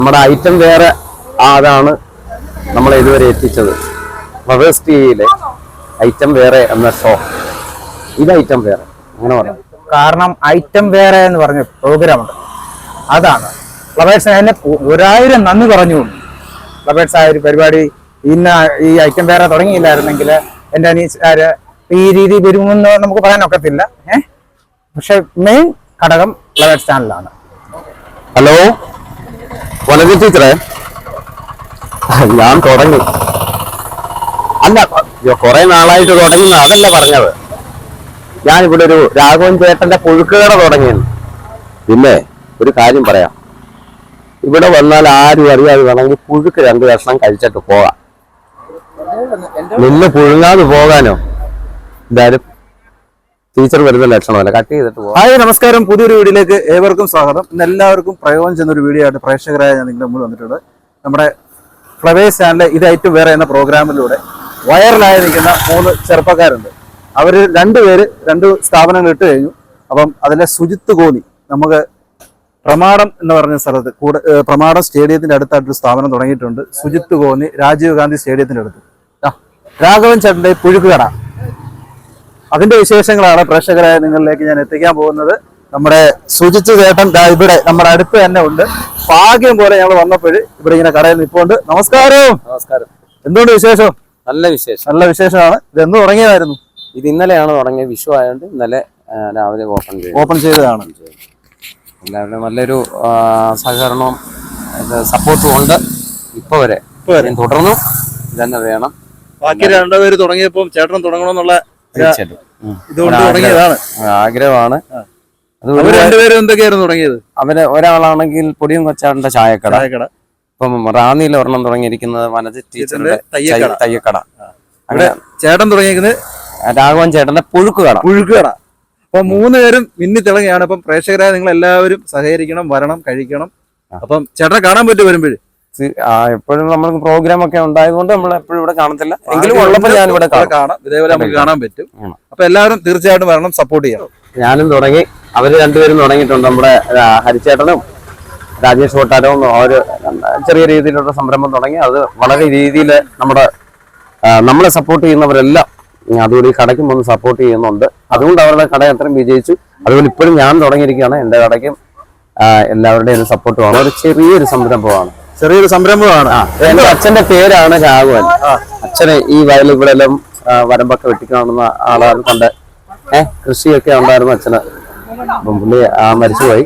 നമ്മുടെ ഐറ്റം വേറെ അതാണ് നമ്മളെ ഇതുവരെ എത്തിച്ചത്. ഫ്ലവേഴ്സ് ടിവിയിലെ ഐറ്റം വേറെ എന്ന ഷോ. ഇത് ഐറ്റം വേറെ അങ്ങനെ പറയാം. കാരണം ഐറ്റം വേറെ എന്ന് പറഞ്ഞ പ്രോഗ്രാമുണ്ട്, അതാണ് ഫ്ലവേഴ്സ്. അതിനെ 1000 നന്ദി പറഞ്ഞുകൊണ്ട് ഫ്ലവേഴ്സ് ആയ ഒരു പരിപാടി ഈ ഐറ്റം വേറെ തുടങ്ങിയില്ലായിരുന്നെങ്കിൽ എൻ്റെ അനീസുകാര് ഈ രീതി വരുമെന്ന് നമുക്ക് പറയാനൊക്കത്തില്ല. പക്ഷെ മെയിൻ ഘടകം ഫ്ലവേഴ്സ് ചാനലാണ്. ഹലോ വനജ ടീച്ചറെ, ഞാൻ തുടങ്ങി അല്ല, കുറെ നാളായിട്ട് തുടങ്ങുന്ന അതല്ല പറഞ്ഞത്. ഞാനിവിടെ ഒരു രാഘവൻ ചേട്ടന്റെ പുഴുക്കുകട തുടങ്ങിയെന്ന്. പിന്നെ ഒരു കാര്യം പറയാം, ഇവിടെ വന്നാൽ ആരും അറിയാതെ വേണമെങ്കിൽ പുഴുക്ക് 2 കഷ്ണം കഴിച്ചിട്ട് പോകാം. നിന്ന് പുഴുങ്ങാതെ പോകാനോ എന്തായാലും ടീച്ചർ വരുന്ന ലക്ഷണമല്ല, കട്ട് ചെയ്തിട്ട് പോകാം. ഹായ്, നമസ്കാരം. പുതിയൊരു വീഡിയോയിലേക്ക് ഏവർക്കും സ്വാഗതം. ഇന്ന് എല്ലാവർക്കും പ്രയോജനം ചെയ്യുന്ന ഒരു വീഡിയോ ആയിട്ട് പ്രേക്ഷകരായ ഞാൻ നിങ്ങളുടെ മുമ്പിൽ വന്നിട്ടുണ്ട്. നമ്മുടെ ഫ്ലവേഴ്സ് ചാനലിലെ ഇത് ഐറ്റം വേറെ എന്ന പ്രോഗ്രാമിലൂടെ വൈറലായി നിൽക്കുന്ന 3 ചെറുപ്പക്കാരുണ്ട്. അവർ 2 പേര് 2 സ്ഥാപനങ്ങൾ ഇട്ട് കഴിഞ്ഞു. അപ്പം അതിലെ സുജിത്ത് കോന്നി നമുക്ക് പ്രമാടം എന്ന് പറഞ്ഞ സ്ഥലത്ത് പ്രമാടം സ്റ്റേഡിയത്തിന്റെ അടുത്തായിട്ടൊരു സ്ഥാപനം തുടങ്ങിയിട്ടുണ്ട്. സുജിത്ത് കോന്നി രാജീവ് ഗാന്ധി സ്റ്റേഡിയത്തിന്റെ അടുത്ത് രാഘവൻ ചേട്ടന്റെ പുഴുക്കുകട. അതിന്റെ വിശേഷങ്ങളാണ് പ്രേക്ഷകരായ നിങ്ങളിലേക്ക് ഞാൻ എത്തിക്കാൻ പോകുന്നത്. നമ്മുടെ സുജിത്ത് ചേട്ടൻ ഇവിടെ നമ്മുടെ അടുത്ത് തന്നെ ഉണ്ട്. ഭാഗ്യം പോലെ ഞങ്ങൾ വന്നപ്പോൾ ഇവിടെ ഇങ്ങനെ കടയിൽ നിൽപ്പുണ്ട്. നമസ്കാരം. നമസ്കാരം. എന്തുകൊണ്ട് വിശേഷം? നല്ല വിശേഷം. നല്ല വിശേഷമാണ്. ഇത് എന്ന് തുടങ്ങിയതായിരുന്നു? ഇത് ഇന്നലെയാണ് തുടങ്ങിയത്. വിഷു ആയതുകൊണ്ട് ഇന്നലെ രാവിലെ ഓപ്പൺ ചെയ്തതാണ്. എല്ലാവരുടെയും നല്ലൊരു സഹകരണവും സപ്പോർട്ടും ഉണ്ട് ഇപ്പൊ വരെ. തുടർന്നും ഇതന്നെ വേണം. ബാക്കി 2 പേര് തുടങ്ങിയപ്പോൾ ചേട്ടൻ തുടങ്ങണമെന്നുള്ള ഇതുകൊണ്ട് തുടങ്ങിയതാണ്, ആഗ്രഹമാണ്. അവർ 2 പേരും എന്തൊക്കെയായിരുന്നു തുടങ്ങിയത്? അവര് ഒരാളാണെങ്കിൽ പൊടിയും കൊച്ചാട്ടന്റെ ചായക്കട. ഇപ്പം റാന്നിയിൽ ഒരെണ്ണം തുടങ്ങിയിരിക്കുന്നത് വനജ ടീച്ചറിന്റെ തയ്യക്കട. അങ്ങനെ ചേട്ടൻ തുടങ്ങിയിരിക്കുന്നത് രാഘവൻ ചേട്ടന്റെ പുഴുക്കുകട. അപ്പൊ 3 പേരും മിന്നി തിളങ്ങിയാണ്. അപ്പം പ്രേക്ഷകരായ നിങ്ങൾ എല്ലാവരും സഹകരിക്കണം, വരണം, കഴിക്കണം. അപ്പം ചേട്ടനെ കാണാൻ പറ്റും വരുമ്പോഴേ? എപ്പോഴും നമ്മൾക്ക് പ്രോഗ്രാം ഒക്കെ ഉണ്ടായതുകൊണ്ട് നമ്മൾ എപ്പോഴും ഇവിടെ കാണത്തില്ല, എങ്കിലും ഉള്ളപ്പോൾ ഞാൻ ഇവിടെ കാണാം. ഇതേപോലെ നമുക്ക് കാണാൻ പറ്റും. അപ്പൊ എല്ലാവരും തീർച്ചയായിട്ടും വരണം, സപ്പോർട്ട് ചെയ്യണം. ഞാനും തുടങ്ങി, അവര് 2 പേരും തുടങ്ങിയിട്ടുണ്ട്. നമ്മുടെ ഹരിച്ചേട്ടനും രാജേഷ് കൊട്ടാരവും ഒരു ചെറിയ രീതിയിലുള്ള സംരംഭം തുടങ്ങി. അത് വളരെ രീതിയിൽ നമ്മളെ സപ്പോർട്ട് ചെയ്യുന്നവരെല്ലാം അതുകൊണ്ട് ഈ കടയ്ക്കും ഒന്ന് സപ്പോർട്ട് ചെയ്യുന്നുണ്ട്. അതുകൊണ്ട് അവരുടെ കട അത്രയും വിജയിച്ചു. അതുപോലെ ഇപ്പോഴും ഞാൻ തുടങ്ങിയിരിക്കുകയാണ്. എൻ്റെ കടയ്ക്കും എല്ലാവരുടെയും സപ്പോർട്ട് വേണം. ഒരു ചെറിയൊരു സംരംഭമാണ്. എന്റെ അച്ഛന്റെ പേരാണ് രാഘവൻ. അച്ഛനെ ഈ വയൽ ഇവിടെ എല്ലാം വരമ്പൊക്കെ വെട്ടിക്കാണുന്ന ആളാണ്. കണ്ട് കൃഷിയൊക്കെ ഉണ്ടായിരുന്നു അച്ഛന്. അപ്പം പുള്ളി മരിച്ചുപോയി.